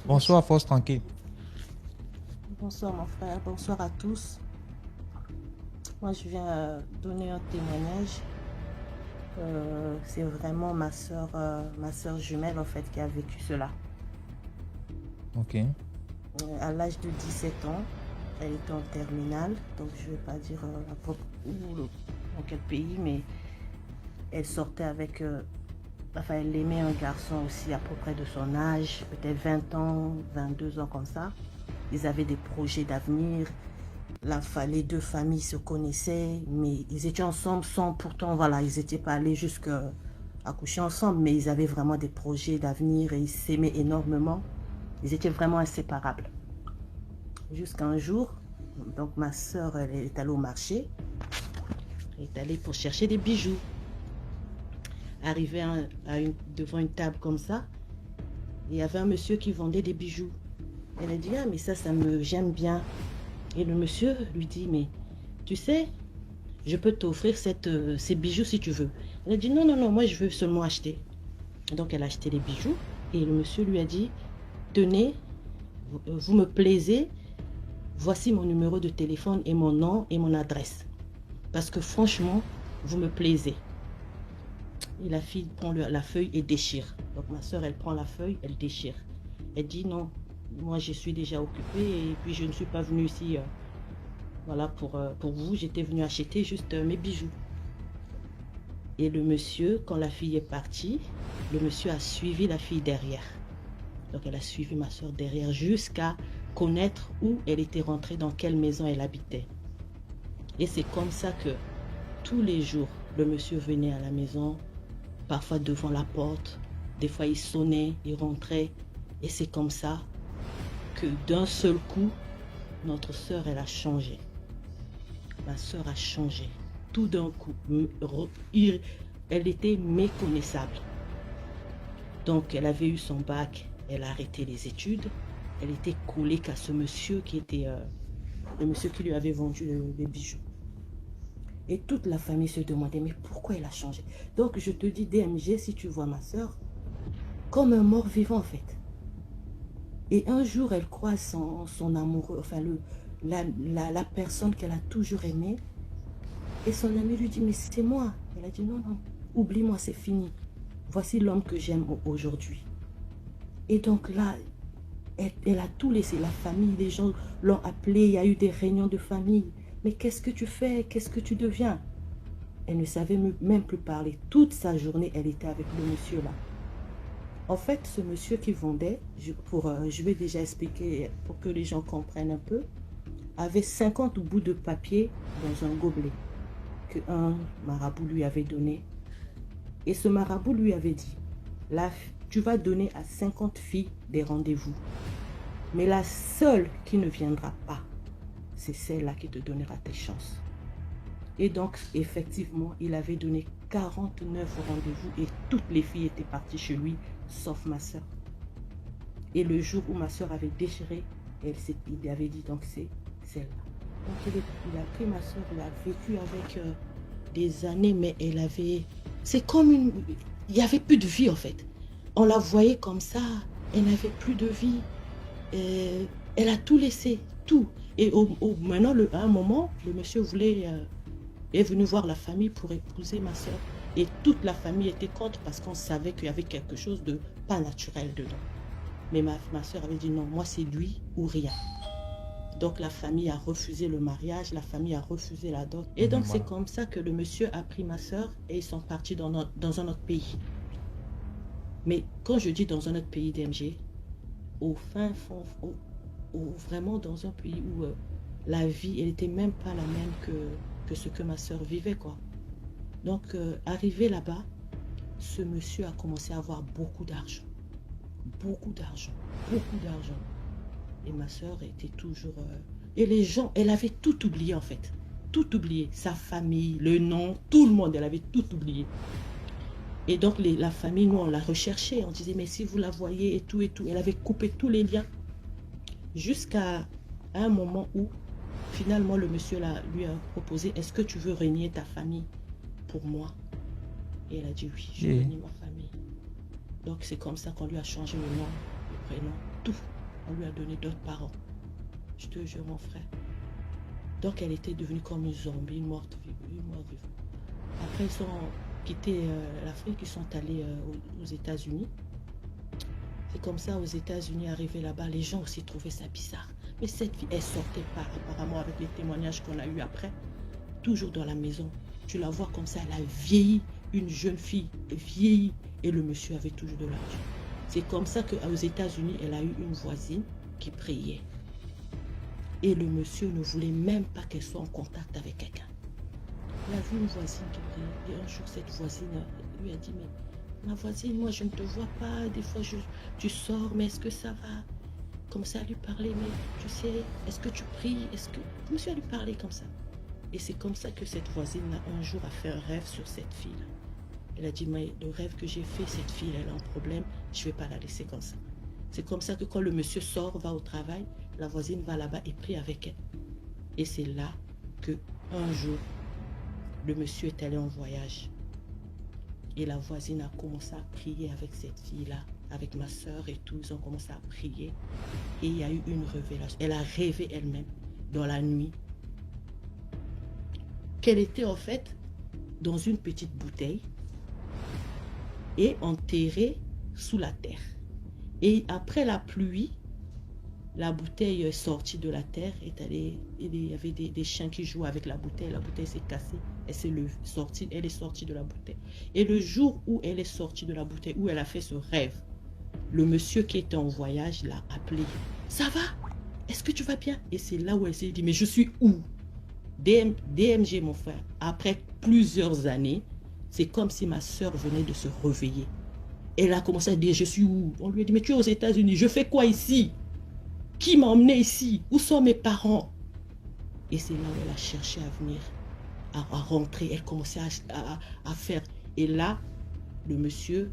Bonsoir, Force Tranquille. Bonsoir mon frère, bonsoir à tous. Moi je viens donner un témoignage. C'est vraiment ma soeur jumelle en fait qui a vécu cela. Ok. À l'âge de 17 ans, elle était en terminale, donc je ne vais pas dire dans quel pays, mais elle sortait avec, enfin elle aimait un garçon aussi à peu près de son âge, peut-être 20 ans, 22 ans comme ça. Ils avaient des projets d'avenir. Les deux familles se connaissaient, mais ils étaient ensemble sans pourtant, voilà, ils n'étaient pas allés jusqu'à coucher ensemble, mais ils avaient vraiment des projets d'avenir et ils s'aimaient énormément. Ils étaient vraiment inséparables. Jusqu'à un jour, donc ma soeur, elle est allée au marché, elle est allée pour chercher des bijoux. Arrivée devant une table comme ça, il y avait un monsieur qui vendait des bijoux. Elle a dit, ah mais j'aime bien. Et le monsieur lui dit, mais tu sais, je peux t'offrir ces bijoux si tu veux. Elle a dit, non, non, non, moi je veux seulement acheter. Donc elle a acheté les bijoux et le monsieur lui a dit, tenez, vous me plaisez, voici mon numéro de téléphone et mon nom et mon adresse. Parce que franchement, vous me plaisez. Et la fille prend la feuille et déchire. Donc ma soeur, elle prend la feuille, elle déchire. Elle dit, non, moi je suis déjà occupée et puis je ne suis pas venue ici voilà, pour vous, j'étais venue acheter juste mes bijoux. Et le monsieur, quand la fille est partie, le monsieur a suivi la fille derrière. Donc elle a suivi ma soeur derrière jusqu'à connaître où elle était rentrée, dans quelle maison elle habitait. Et c'est comme ça que tous les jours, le monsieur venait à la maison, parfois devant la porte, des fois il sonnait, il rentrait. Et c'est comme ça que d'un seul coup, notre soeur, elle a changé. Ma soeur a changé. Tout d'un coup, elle était méconnaissable. Donc, elle avait eu son bac, elle a arrêté les études. Elle était collée qu'à ce monsieur qui était le monsieur qui lui avait vendu les bijoux. Et toute la famille se demandait, mais pourquoi elle a changé? Donc, je te dis, DMG, si tu vois ma soeur, comme un mort vivant en fait. Et un jour, elle croise son amoureux, enfin la personne qu'elle a toujours aimée. Et son ami lui dit, mais c'est moi. Elle a dit, non, non, oublie-moi, c'est fini. Voici l'homme que j'aime aujourd'hui. Et donc là, elle a tout laissé, la famille, les gens l'ont appelée, il y a eu des réunions de famille. Mais qu'est-ce que tu fais? Qu'est-ce que tu deviens? Elle ne savait même plus parler. Toute sa journée, elle était avec le monsieur là. En fait, ce monsieur qui vendait, je vais déjà expliquer pour que les gens comprennent un peu, avait 50 bouts de papier dans un gobelet qu'un marabout lui avait donné. Et ce marabout lui avait dit, là, tu vas donner à 50 filles des rendez-vous. Mais la seule qui ne viendra pas, c'est celle-là qui te donnera tes chances. Et donc, effectivement, il avait donné 49 rendez-vous et toutes les filles étaient parties chez lui, sauf ma soeur. Et le jour où ma soeur avait déchiré, il avait dit, donc c'est celle-là. Donc, il a pris ma soeur, il a vécu avec des années, mais elle avait... C'est comme une... Il n'y avait plus de vie, en fait. On la voyait comme ça, elle n'avait plus de vie. Elle a tout laissé, tout. Et maintenant, à un moment, le monsieur est venu voir la famille pour épouser ma soeur. Et toute la famille était contre parce qu'on savait qu'il y avait quelque chose de pas naturel dedans. Mais ma soeur avait dit non, moi c'est lui ou rien. Donc la famille a refusé le mariage, la famille a refusé la dot. Et donc c'est comme ça que le monsieur a pris ma soeur et ils sont partis dans un autre pays. Mais quand je dis dans un autre pays DMG, au fin fond, vraiment dans un pays où la vie, elle n'était même pas la même que ce que ma soeur vivait, quoi. Donc, arrivé là-bas, ce monsieur a commencé à avoir beaucoup d'argent. Beaucoup d'argent. Beaucoup d'argent. Et ma soeur était toujours... Et les gens, elle avait tout oublié, en fait. Tout oublié. Sa famille, le nom, tout le monde, elle avait tout oublié. Et donc, la famille, nous, on l'a recherchée. On disait, mais si vous la voyez et tout et tout. Elle avait coupé tous les liens. Jusqu'à un moment où, finalement, le monsieur lui a proposé, est-ce que tu veux régner ta famille pour moi? Et elle a dit oui, je veux régner ma famille. Donc, c'est comme ça qu'on lui a changé le nom, le prénom, tout. On lui a donné d'autres parents. Je te jure, mon frère. Donc, elle était devenue comme une zombie, une morte vivante. Après, ils ont quitté l'Afrique, ils sont allés aux États-Unis. C'est comme ça, aux États-Unis, arrivé là-bas, les gens aussi trouvaient ça bizarre. Mais cette fille, elle sortait pas, apparemment, avec les témoignages qu'on a eu après, toujours dans la maison. Tu la vois comme ça, elle a vieilli, une jeune fille vieillie, et le monsieur avait toujours de l'argent. C'est comme ça qu'aux États-Unis, elle a eu une voisine qui priait. Et le monsieur ne voulait même pas qu'elle soit en contact avec quelqu'un. Il a vu une voisine qui priait. Et un jour, cette voisine lui a dit, mais ma voisine, moi, je ne te vois pas. Des fois, tu sors, mais est-ce que ça va? Comme ça, à lui parler, mais tu sais, est-ce que tu pries? Le monsieur a lui parlé comme ça. Et c'est comme ça que cette voisine, un jour, a fait un rêve sur cette fille-là. Elle a dit, mais le rêve que j'ai fait, cette fille, elle a un problème, je ne vais pas la laisser comme ça. C'est comme ça que quand le monsieur sort, va au travail, la voisine va là-bas et prie avec elle. Et c'est là que un jour, le monsieur est allé en voyage. Et la voisine a commencé à prier avec cette fille-là, avec ma soeur et tout. Ils ont commencé à prier. Et il y a eu une révélation. Elle a rêvé elle-même, dans la nuit, qu'elle était en fait dans une petite bouteille et enterrée sous la terre. Et après la pluie, la bouteille est sortie de la terre, il y avait des chiens qui jouaient avec la bouteille s'est cassée, elle est sortie de la bouteille. Et le jour où elle est sortie de la bouteille, où elle a fait ce rêve, le monsieur qui était en voyage l'a appelé. Ça va? Est-ce que tu vas bien? Et c'est là où elle s'est dit, mais je suis où? DMG, mon frère, après plusieurs années, c'est comme si ma soeur venait de se réveiller. Elle a commencé à dire, je suis où? On lui a dit, mais tu es aux États-Unis, je fais quoi ici? Qui m'a emmené ici? Où sont mes parents? Et c'est là où elle a cherché à venir, à rentrer. Elle commençait à faire. Et là, le monsieur,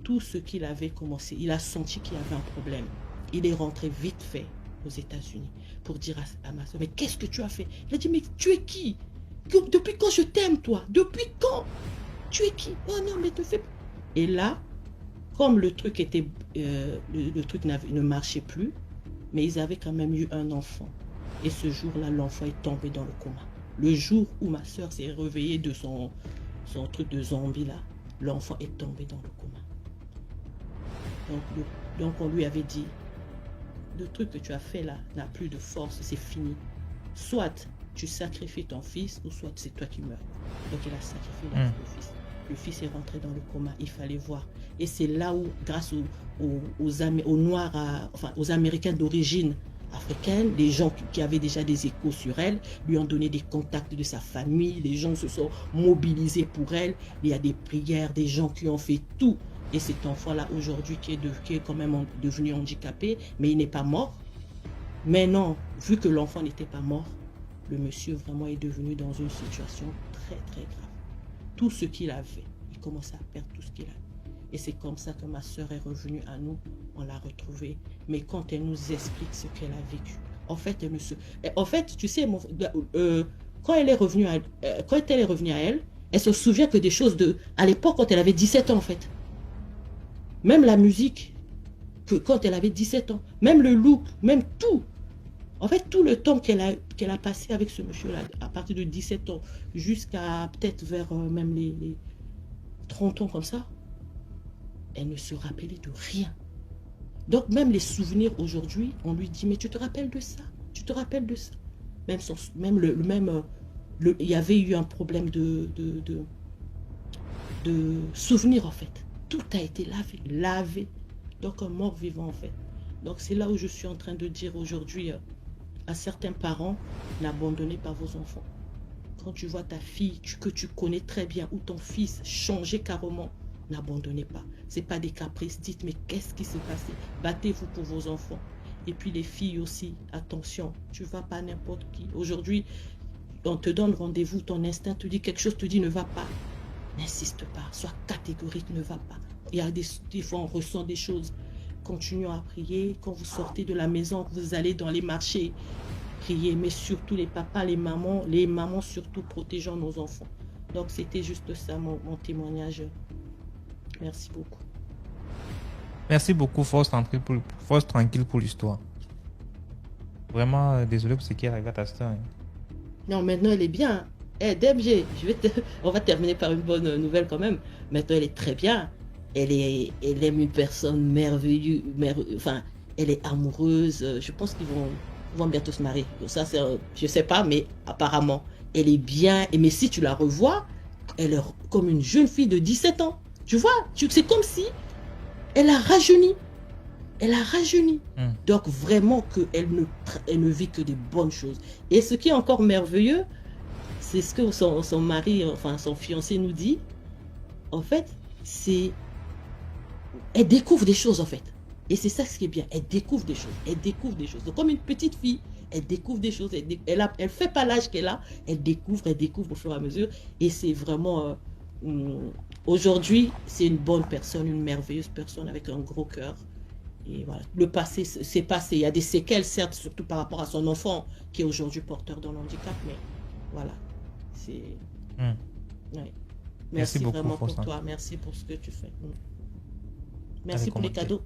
tout ce qu'il avait commencé, il a senti qu'il y avait un problème. Il est rentré vite fait aux États-Unis pour dire à ma soeur, mais qu'est-ce que tu as fait? Il a dit, mais tu es qui? Depuis quand je t'aime, toi? Depuis quand? Tu es qui? Oh non, mais te fais pas. Et là, comme le truc était, le truc ne marchait plus, mais ils avaient quand même eu un enfant. Et ce jour-là, l'enfant est tombé dans le coma. Le jour où ma soeur s'est réveillée de son truc de zombie là, l'enfant est tombé dans le coma. Donc on lui avait dit, le truc que tu as fait là n'a plus de force, c'est fini. Soit tu sacrifies ton fils, ou soit c'est toi qui meurs. Donc il a sacrifié le fils. Le fils est rentré dans le coma, il fallait voir. Et c'est là où, grâce aux Noirs, enfin aux Américains d'origine africaine, les gens qui avaient déjà des échos sur elle, lui ont donné des contacts de sa famille, les gens se sont mobilisés pour elle, il y a des prières, des gens qui ont fait tout. Et cet enfant-là, aujourd'hui, qui est quand même devenu handicapé, mais il n'est pas mort. Mais non, vu que l'enfant n'était pas mort, le monsieur vraiment est devenu dans une situation très très grave. Tout ce qu'il avait, il commençait à perdre tout ce qu'il a. Et c'est comme ça que ma soeur est revenue à nous, on l'a retrouvée. Mais quand elle nous explique ce qu'elle a vécu, en fait, tu sais, quand elle est revenue à elle, elle se souvient que des choses à l'époque, quand elle avait 17 ans en fait. Même la musique, que quand elle avait 17 ans, même le look, même tout. En fait, tout le temps qu'elle a passé avec ce monsieur-là, à partir de 17 ans, jusqu'à peut-être vers même les 30 ans comme ça, elle ne se rappelait de rien. Donc même les souvenirs aujourd'hui, on lui dit, mais tu te rappelles de ça? Tu te rappelles de ça? Il y avait eu un problème de souvenirs en fait. Tout a été lavé. Donc un mort vivant en fait. Donc c'est là où je suis en train de dire aujourd'hui à certains parents, n'abandonnez pas vos enfants. Quand tu vois ta fille que tu connais très bien ou ton fils changer carrément, n'abandonnez pas. Ce n'est pas des caprices. Dites, mais qu'est-ce qui s'est passé? Battez-vous pour vos enfants. Et puis les filles aussi, attention, tu ne vas pas n'importe qui. Aujourd'hui, on te donne rendez-vous, ton instinct te dit quelque chose, te dit ne va pas. N'insiste pas, sois catégorique, ne va pas. Il y a des fois, on ressent des choses. Continuons à prier. Quand vous sortez de la maison, que vous allez dans les marchés, priez. Mais surtout les papas, les mamans surtout, protégeons nos enfants. Donc c'était juste ça mon témoignage. Merci beaucoup. Merci beaucoup, Force tranquille pour l'histoire. Vraiment, désolé pour ce qui est arrivé à ta sœur. Hein. Non, maintenant elle est bien. Eh, DMG, on va terminer par une bonne nouvelle quand même. Maintenant elle est très bien. Elle aime une personne merveilleuse, enfin, elle est amoureuse. Je pense qu'ils vont bientôt se marier. Ça, je sais pas, mais apparemment, elle est bien. Mais si tu la revois, elle est comme une jeune fille de 17 ans. Tu vois, c'est comme si elle a rajeuni. Elle a rajeuni. Donc vraiment elle ne vit que des bonnes choses. Et ce qui est encore merveilleux, c'est ce que son mari, enfin son fiancé nous dit. En fait, c'est... Elle découvre des choses en fait. Et c'est ça ce qui est bien. Elle découvre des choses. Elle découvre des choses. Donc, comme une petite fille, elle découvre des choses. Elle fait pas l'âge qu'elle a. Elle découvre au fur et à mesure. Et c'est vraiment... aujourd'hui, c'est une bonne personne, une merveilleuse personne avec un gros cœur. Et voilà. Le passé, c'est passé. Il y a des séquelles, certes, surtout par rapport à son enfant, qui est aujourd'hui porteur d'un handicap. Mais voilà. C'est... Ouais. Merci Merci beaucoup, vraiment Force pour tranquille. toi. Merci pour ce que tu fais. Avec Merci pour les comment cadeaux.